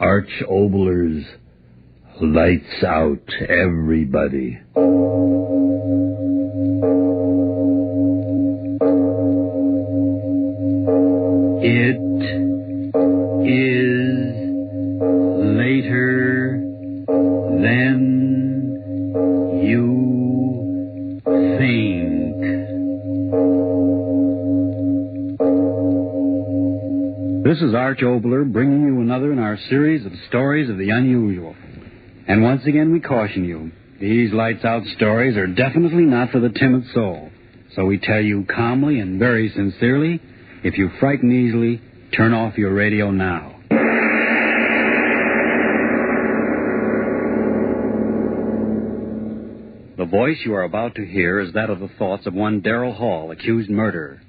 Arch Oboler's Lights Out, Everybody. It is later than you think. This is Arch Oboler bringing you another in our series of stories of the unusual. And once again we caution you, these lights out stories are definitely not for the timid soul. So we tell you calmly and very sincerely, if you frighten easily, turn off your radio now. The voice you are about to hear is that of the thoughts of one Darrell Hall, accused murderer.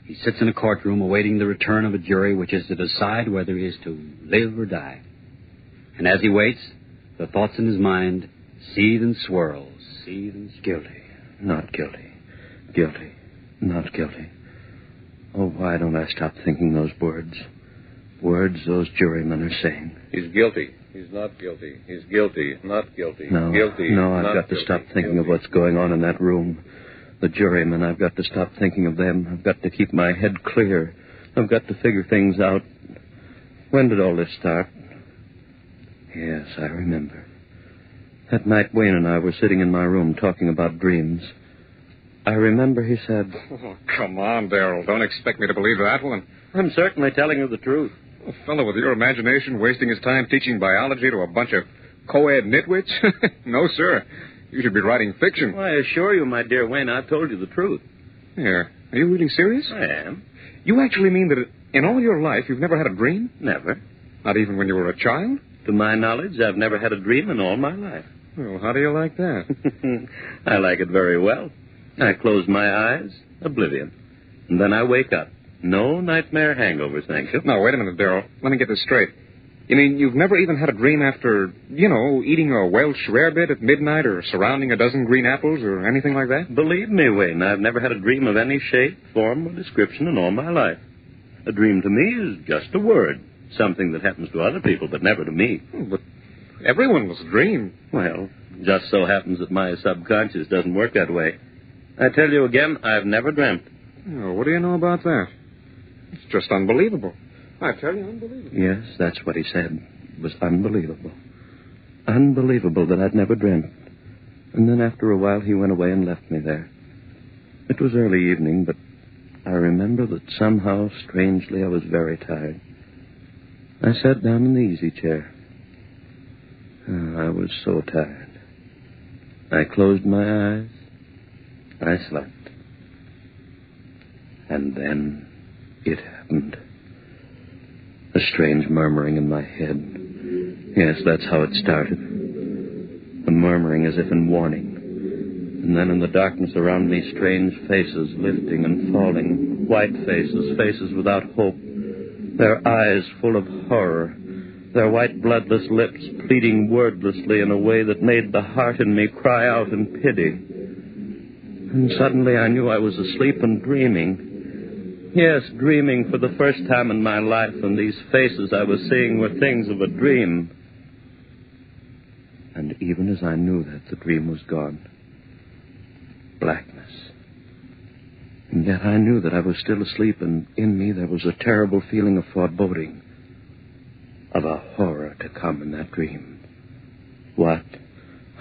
He sits in a courtroom awaiting the return of a jury which is to decide whether he is to live or die. And as he waits, the thoughts in his mind seethe and swirl, seethe and guilty, not guilty, guilty, not guilty. Oh, why don't I stop thinking those words? Words those jurymen are saying. He's guilty. He's not guilty. He's guilty. Not guilty. No, guilty. No, I've not got to guilty. stop thinking of what's going on in that room. The jurymen, I've got to stop thinking of them. I've got to keep my head clear. I've got to figure things out. When did all this start? Yes, I remember. That night Wayne and I were sitting in my room talking about dreams. I remember he said... Oh, come on, Darrell. Don't expect me to believe that one. I'm certainly telling you the truth. A fellow with your imagination wasting his time teaching biology to a bunch of co-ed nitwits? No, sir. You should be writing fiction. Well, I assure you, my dear Wayne, I've told you the truth. Here. Are you really serious? I am. You actually mean that in all your life you've never had a dream? Never. Not even when you were a child? To my knowledge, I've never had a dream in all my life. Well, how do you like that? I like it very well. I close my eyes, oblivion. And then I wake up. No nightmare hangovers, thank you. No, wait a minute, Darrell. Let me get this straight. You mean you've never even had a dream after, eating a Welsh rarebit at midnight or surrounding a dozen green apples or anything like that? Believe me, Wayne, I've never had a dream of any shape, form, or description in all my life. A dream to me is just a word, something that happens to other people, but never to me. But everyone was a dream. Well, just so happens that my subconscious doesn't work that way. I tell you again, I've never dreamt. Oh, what do you know about that? It's just unbelievable. I tell you, unbelievable. Yes, that's what he said. It was unbelievable. Unbelievable that I'd never dreamt. And then after a while, he went away and left me there. It was early evening, but I remember that somehow, strangely, I was very tired. I sat down in the easy chair. Oh, I was so tired. I closed my eyes. I slept. And then it happened. A strange murmuring in my head. Yes, that's how it started. A murmuring as if in warning. And then in the darkness around me, strange faces lifting and falling. White faces, faces without hope. Their eyes full of horror. Their white, bloodless lips pleading wordlessly in a way that made the heart in me cry out in pity. And suddenly I knew I was asleep and dreaming. Yes, dreaming for the first time in my life, and these faces I was seeing were things of a dream. And even as I knew that, the dream was gone. Blackness. And yet I knew that I was still asleep, and in me there was a terrible feeling of foreboding, of a horror to come in that dream. What?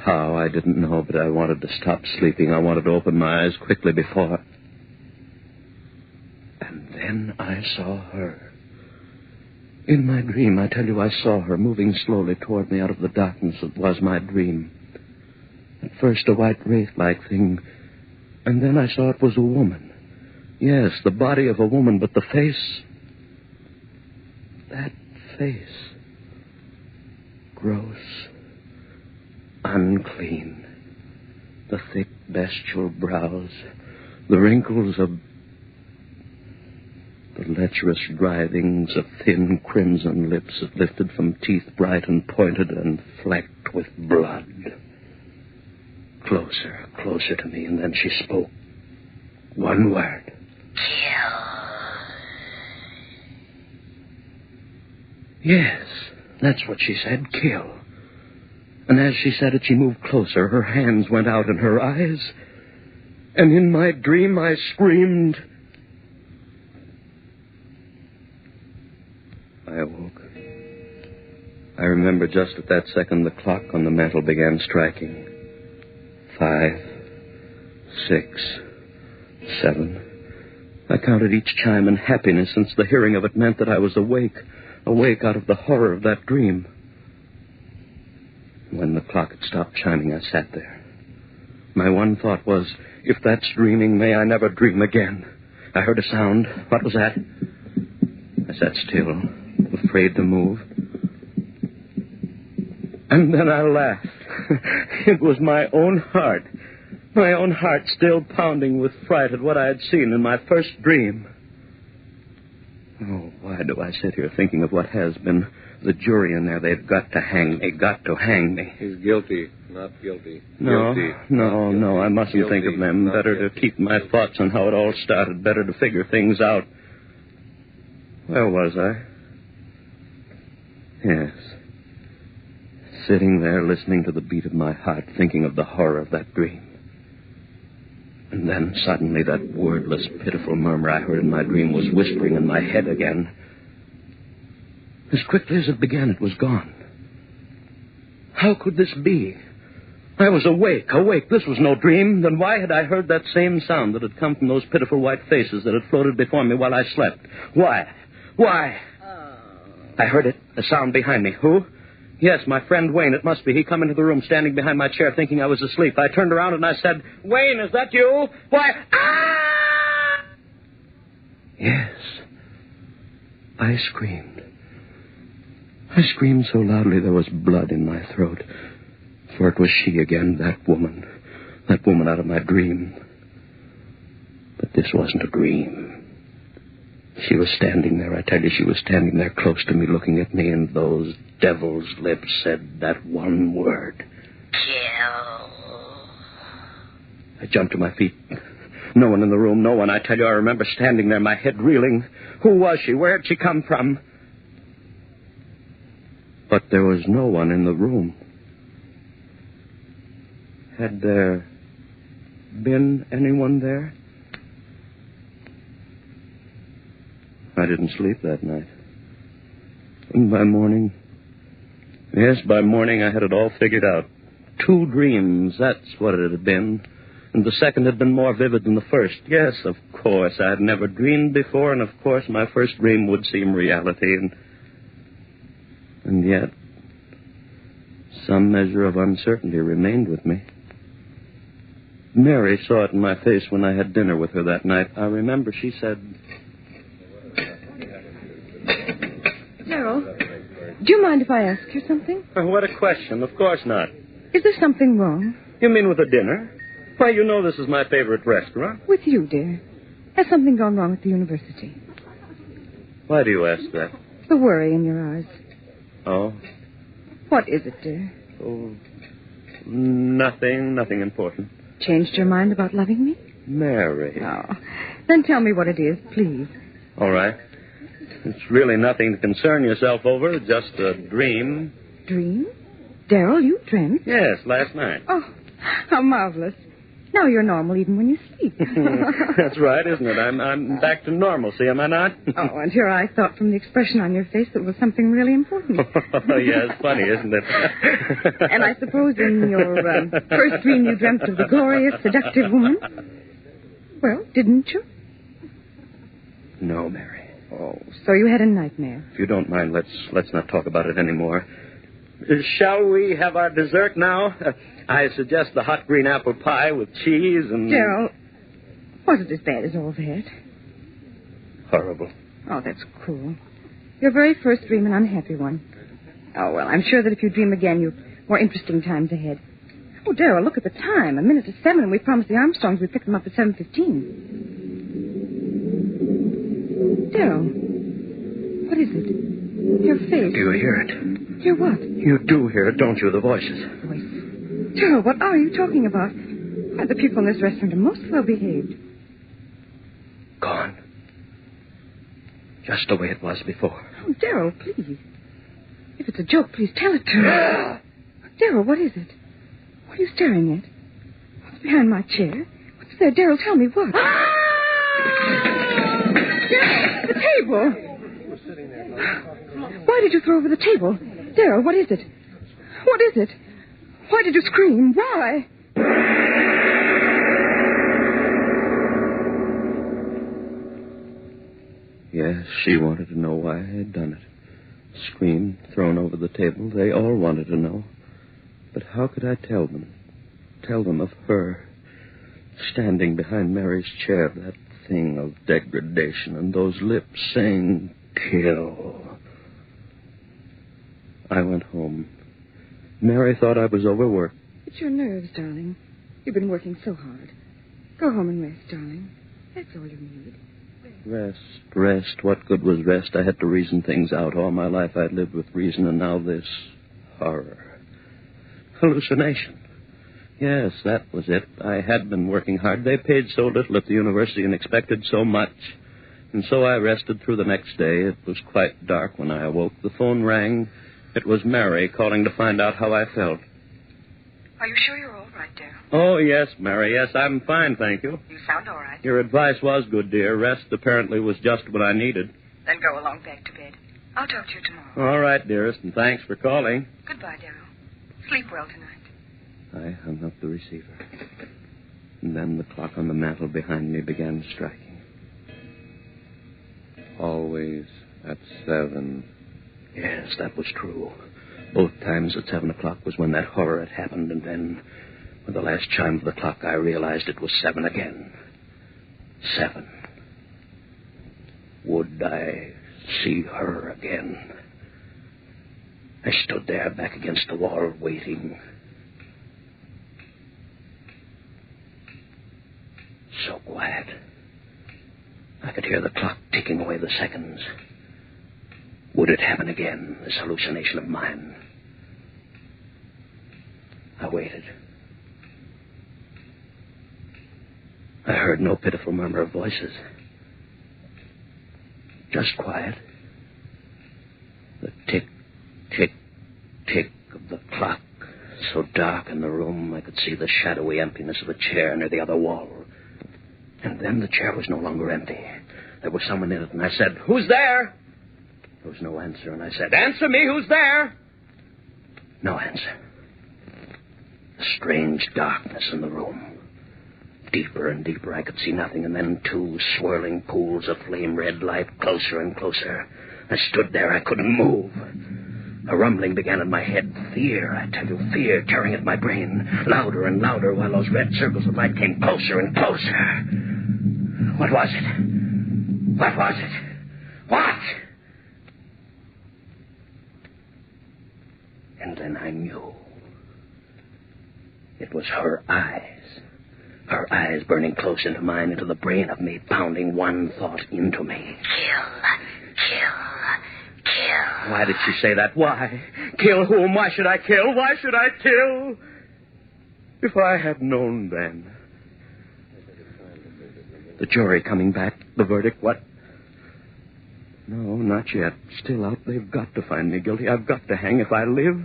How? I didn't know, but I wanted to stop sleeping. I wanted to open my eyes quickly before... And then I saw her. In my dream, I tell you, I saw her moving slowly toward me out of the darkness that was my dream. At first, a white wraith-like thing, and then I saw it was a woman. Yes, the body of a woman, but the face... That face... Gross. Unclean. The thick, bestial brows. The wrinkles of... The lecherous writhings of thin crimson lips that lifted from teeth bright and pointed and flecked with blood. Closer, closer to me, and then she spoke. One word. Kill. Yes, That's what she said, kill. And as she said it, she moved closer. Her hands went out in her eyes. And in my dream, I screamed. I awoke. I remember just at that second the clock on the mantel began striking. 5, 6, 7. I counted each chime in happiness, since the hearing of it meant that I was awake out of the horror of that dream. When the clock had stopped chiming, I sat there. My one thought was, if that's dreaming, may I never dream again. I heard a sound. What was that? I sat still, afraid to move. And then I laughed. It was my own heart. My own heart still pounding with fright at what I had seen in my first dream. Oh, why do I sit here thinking of what has been? The jury in there, they've got to hang me, got to hang me. He's guilty, not guilty. No, Guilty, no, I mustn't guilty, think of them. Better guilty. to keep my thoughts on how it all started. Better to figure things out. Where was I? Yes. Sitting there, listening to the beat of my heart, thinking of the horror of that dream. And then suddenly that wordless, pitiful murmur I heard in my dream was whispering in my head again. As quickly as it began, it was gone. How could this be? I was awake. This was no dream. Then why had I heard that same sound that had come from those pitiful white faces that had floated before me while I slept? Why? I heard it, a sound behind me. Who? Yes, my friend Wayne, it must be. He come into the room standing behind my chair thinking I was asleep. I turned around and I said, Wayne, is that you? Why? Ah! Yes. I screamed. I screamed so loudly there was blood in my throat. For it was she again, that woman out of my dream. But this wasn't a dream. She was standing there, I tell you, she was standing there close to me, looking at me, and those devil's lips said that one word. Kill. I jumped to my feet. No one in the room, no one. I tell you, I remember standing there, my head reeling. Who was she? Where had she come from? But there was no one in the room. Had there been anyone there? I didn't sleep that night. And by morning, I had it all figured out. 2 dreams, that's what it had been. And the second had been more vivid than the first. Yes, of course, I had never dreamed before, and of course my first dream would seem reality. And yet, some measure of uncertainty remained with me. Mary saw it in my face when I had dinner with her that night. I remember she said... Gerald, do you mind if I ask you something? What a question. Of course not. Is there something wrong? You mean with the dinner? Why, you know this is my favorite restaurant. With you, dear. Has something gone wrong at the university? Why do you ask that? The worry in your eyes. Oh? What is it, dear? Oh, nothing important. Changed your mind about loving me? Mary. Oh, then tell me what it is, please. All right. It's really nothing to concern yourself over, just a dream. Dream? Darrell, you dreamt? Yes, last night. Oh, how marvelous. Now you're normal even when you sleep. That's right, isn't it? I'm back to normalcy, am I not? Oh, and here I thought from the expression on your face that it was something really important. Oh, yeah, it's funny, isn't it? And I suppose in your first dream you dreamt of the glorious, seductive woman? Well, didn't you? No, Mary. Oh, so you had a nightmare. If you don't mind, let's not talk about it anymore. Shall we have our dessert now? I suggest the hot green apple pie with cheese and... Gerald, was it as bad as all that? Horrible. Oh, that's cruel. Your very first dream, an unhappy one. Oh, well, I'm sure that if you dream again, you've more interesting times ahead. Oh, Darrell, look at the time. 1 minute to 7, and we promised the Armstrongs we'd pick them up at 7:15. Darrell, what is it? Your face. Do you hear it? Hear what? You do hear it, don't you, the voices? Voice. Darrell, what are you talking about? Why, the people in this restaurant are most well behaved. Gone. Just the way it was before. Oh, Darrell, please. If it's a joke, please tell it to me. Daryl, what is it? What are you staring at? What's behind my chair? What's there? Daryl, tell me what. Daryl, the table. Why did you throw over the table? Daryl, what is it? What is it? Why did you scream? Why? Yes, she wanted to know why I had done it. Screamed, thrown over the table. They all wanted to know. But how could I tell them? Tell them of her. Standing behind Mary's chair, that thing of degradation, and those lips saying, kill. I went home. Mary thought I was overworked. It's your nerves, darling. You've been working so hard. Go home and rest, darling. That's all you need. Rest. What good was rest? I had to reason things out. All my life I'd lived with reason, and now this horror. Hallucination. Yes, that was it. I had been working hard. They paid so little at the university and expected so much. And so I rested through the next day. It was quite dark when I awoke. The phone rang. It was Mary calling to find out how I felt. Are you sure you're all right, Daryl? Oh, yes, Mary. Yes, I'm fine, thank you. You sound all right. Your advice was good, dear. Rest apparently was just what I needed. Then go along back to bed. I'll talk to you tomorrow. All right, dearest, and thanks for calling. Goodbye, Daryl. Sleep well tonight. I hung up the receiver. And then the clock on the mantel behind me began striking. Always at 7. Yes, that was true. Both times at 7 o'clock was when that horror had happened, and then, with the last chime of the clock, I realized it was 7 again. 7. Would I see her again? I stood there back against the wall, waiting. So quiet. I could hear the clock ticking away the seconds. Would it happen again, this hallucination of mine? I waited. I heard no pitiful murmur of voices. Just quiet. The tick, tick, tick of the clock. So dark in the room, I could see the shadowy emptiness of a chair near the other wall. And then the chair was no longer empty. There was someone in it, and I said, "Who's there?" There was no answer, and I said, "Answer me, who's there?" No answer. A strange darkness in the room. Deeper and deeper, I could see nothing, and then 2 swirling pools of flame-red light, closer and closer. I stood there, I couldn't move. A rumbling began in my head. Fear, I tell you, fear tearing at my brain. Louder and louder, while those red circles of light came closer and closer. What was it? What was it? What? And then I knew. It was her eyes. Her eyes burning close into mine, into the brain of me, pounding one thought into me. Kill. Why did she say that? Why? Kill whom? Why should I kill? Why should I kill? If I had known then. The jury coming back, the verdict, what? No, not yet. Still out. They've got to find me guilty. I've got to hang if I live.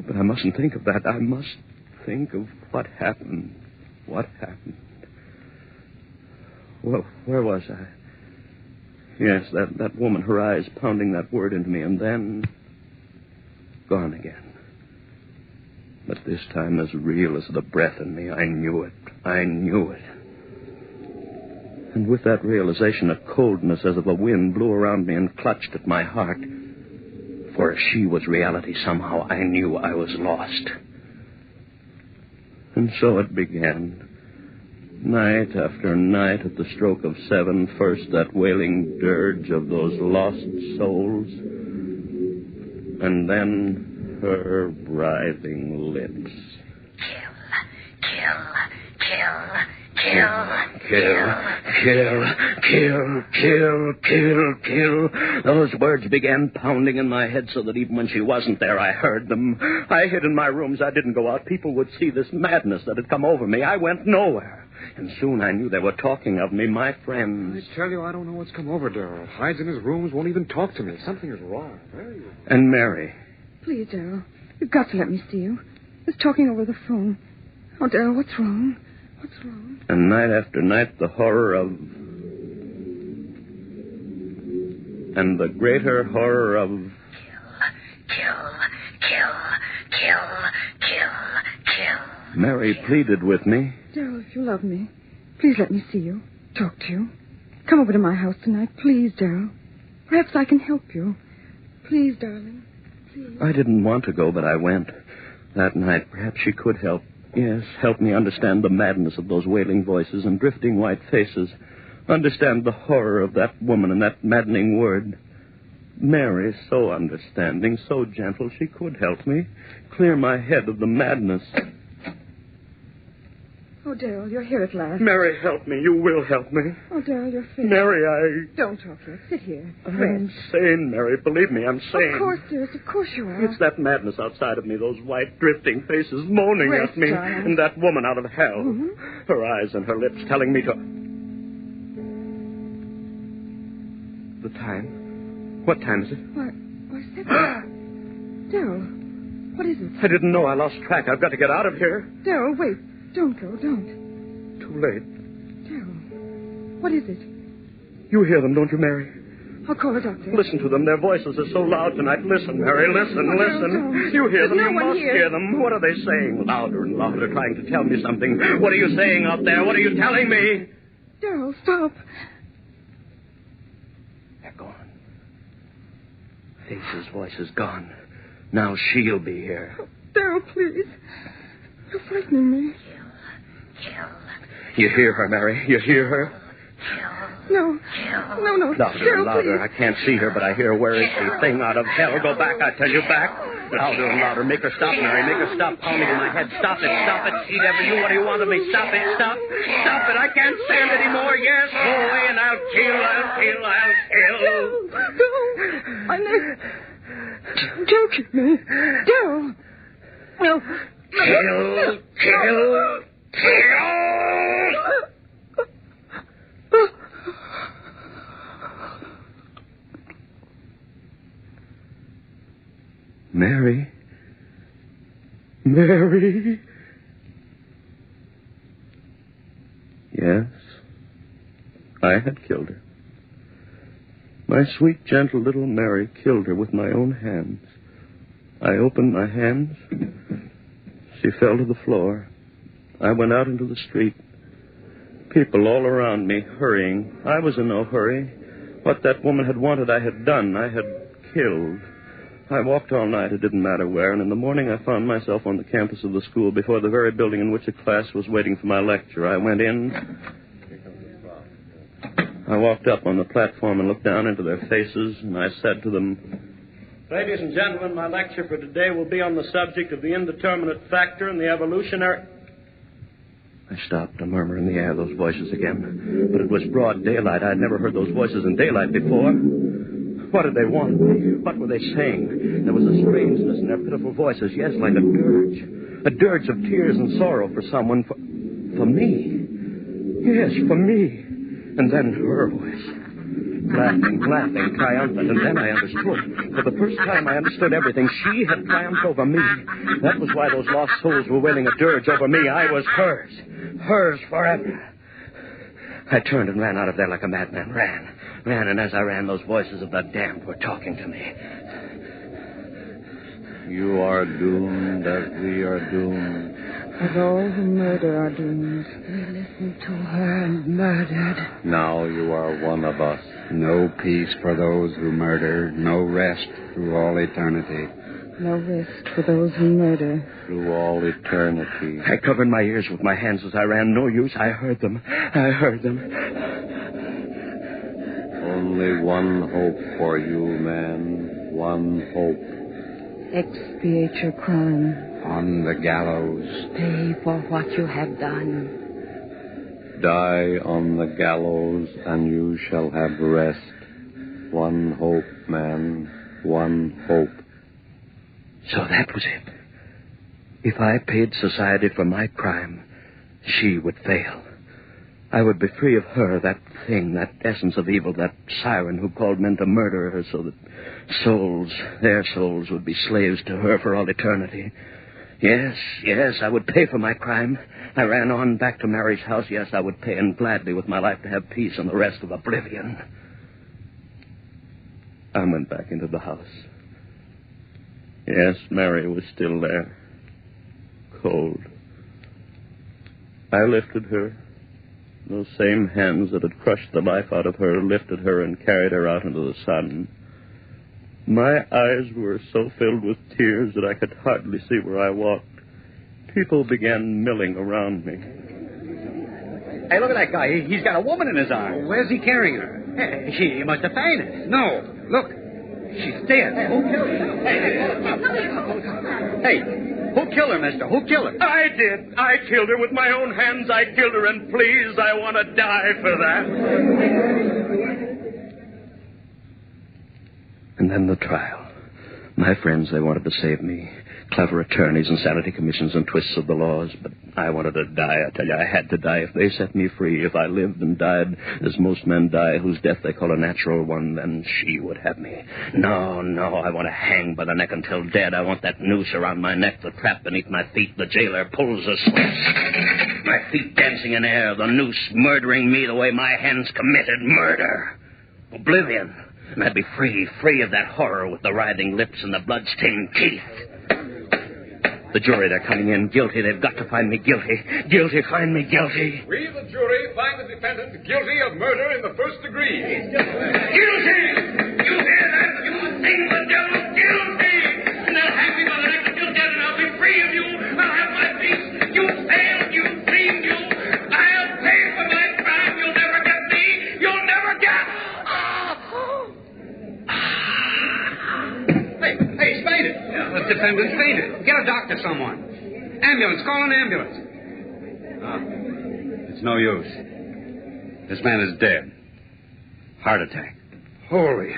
But I mustn't think of that. I must think of what happened. What happened? Well, where was I? Yes, that woman, her eyes pounding that word into me, and then gone again. But this time as real as the breath in me. I knew it. I knew it. And with that realization, a coldness as of a wind blew around me and clutched at my heart. For if she was reality somehow, I knew I was lost. And so it began. Night after night at the stroke of 7, first that wailing dirge of those lost souls, and then her writhing lips. Kill. Those words began pounding in my head so that even when she wasn't there, I heard them. I hid in my rooms. I didn't go out. People would see this madness that had come over me. I went nowhere. And soon I knew they were talking of me, my friends. I tell you, I don't know what's come over Darrell. Hides in his rooms, won't even talk to me. Something is wrong. Very wrong. And Mary. Please, Darrell. You've got to let me see you. Just talking over the phone. Oh, Darrell, what's wrong? What's wrong? And night after night, the horror of... And the greater horror of... Kill. Mary pleaded with me. Darrell, if you love me, please let me see you. Talk to you. Come over to my house tonight. Please, Darrell. Perhaps I can help you. Please, darling. Please. I didn't want to go, but I went. That night, perhaps she could help. Yes, help me understand the madness of those wailing voices and drifting white faces. Understand the horror of that woman and that maddening word. Mary, so understanding, so gentle, she could help me. Clear my head of the madness. Oh, Darrell, you're here at last. Mary, help me. You will help me. Oh, Darrell, you're fit. Mary, Don't talk yet. Sit here. I'm sane, Mary. Believe me, I'm sane. Of course, dearest. Of course you are. It's that madness outside of me, those white, drifting faces moaning Rest, at me, darling. and that woman out of hell. Mm-hmm. Her eyes and her lips telling me to... The time? What time is it? Why 7. Darrell, what is it? I didn't know. I lost track. I've got to get out of here. Darrell, wait. Don't go. Don't. Too late. Darrell, what is it? You hear them, don't you, Mary? I'll call a doctor. Listen to them. Their voices are so loud tonight. Listen, Mary. Listen, Oh, Darrell, listen. don't. You hear them. There's You no one must here. hear them. What are they saying? Louder and louder, trying to tell me something. What are you saying out there? What are you telling me? Darrell, stop. They're gone. Face's voice is gone. Now she'll be here. Oh, Darrell, please. You're frightening me. You hear her, Mary? You hear her? No. No. Louder Darrell, and louder. please. I can't see her, but I hear her. Where is she? Thing out of hell. Go back, I tell you, back. Louder and louder. Make her stop, Mary. Make her stop pounding in my head. Stop it. Stop it. She never you. What do you want of me? Stop it. Stop. Stop it. I can't stand it anymore. Yes, go away and I'll kill. No. My neck. Don't kill me. Darrell. No. Kill. Mary. Yes, I had killed her. My sweet, gentle little Mary killed her with my own hands. I opened my hands. She fell to the floor. I went out into the street. People all around me, hurrying. I was in no hurry. What that woman had wanted, I had done. I had killed. I walked all night. It didn't matter where. And in the morning, I found myself on the campus of the school before the very building in which a class was waiting for my lecture. I went in. I walked up on the platform and looked down into their faces, and I said to them, "Ladies and gentlemen, my lecture for today will be on the subject of the indeterminate factor and the evolutionary..." I stopped, a murmur in the air, those voices again. But it was broad daylight. I had never heard those voices in daylight before. What did they want? What were they saying? There was a strangeness in their pitiful voices, yes, like a dirge. A dirge of tears and sorrow for someone, for me. Yes, for me. And then her voice. Laughing, triumphant. And then I understood. For the first time I understood everything. She had triumphed over me. That was why those lost souls were wailing a dirge over me. I was hers. Hers forever. I turned and ran out of there like a madman. Ran, and as I ran, those voices of the damned were talking to me. You are doomed as we are doomed. As all who murder are doomed. We listened to her and murdered. Now you are one of us. No peace for those who murder, no rest through all eternity. No rest for those who murder. Through all eternity. I covered my ears with my hands as I ran. No use. I heard them. Only one hope for you, man. One hope. Expiate your crime. On the gallows. Pay for what you have done. Die on the gallows, and you shall have rest. One hope, man. One hope. So that was it. If I paid society for my crime, she would fail. I would be free of her, that thing, that essence of evil, that siren who called men to murder her so that their souls would be slaves to her for all eternity. Yes, I would pay for my crime. I ran on back to Mary's house. Yes, I would pay, and gladly with my life to have peace and the rest of oblivion. I went back into the house. Yes, Mary was still there. Cold. I lifted her. Those same hands that had crushed the life out of her lifted her and carried her out into the sun. My eyes were so filled with tears that I could hardly see where I walked. People began milling around me. Hey, look at that guy. He's got a woman in his arms. Where's he carrying her? Hey, she must have fainted. No, look. She's dead. Who killed her? Hey, who killed her, mister? Who killed her? I did. I killed her with my own hands. I killed her, and please, I want to die for that. And then the trial. My friends, they wanted to save me. Clever attorneys, insanity commissions, and twists of the laws. But I wanted to die. I tell you, I had to die. If they set me free, if I lived and died as most men die, whose death they call a natural one, then she would have me. No, I want to hang by the neck until dead. I want that noose around my neck, the trap beneath my feet. The jailer pulls the switch. My feet dancing in air, the noose murdering me the way my hands committed murder. Oblivion. And I'd be free of that horror with the writhing lips and the blood-stained teeth. The jury, they're coming in. Guilty. They've got to find me guilty. Guilty, find me guilty. We, the jury, find the defendant guilty of murder in the first degree. Guilty! You hear that? You sing the devil guilty! And they'll hang me by the neck until dead, and I'll be free of you. I'll have my peace. You failed. You dreamed. I'll pay for my crime. You'll never get me. You'll never get... Hey, he's fainted. The defendant's fainted. Get a doctor, someone. Ambulance. Call an ambulance. It's no use. This man is dead. Heart attack. Holy.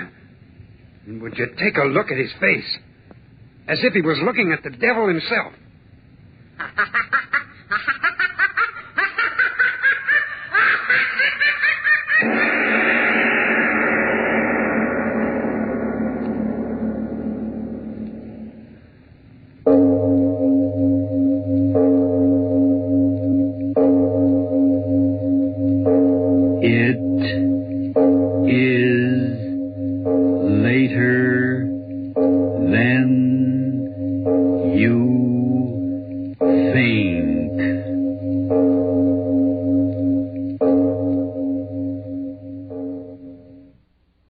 Would you take a look at his face? As if he was looking at the devil himself. It is later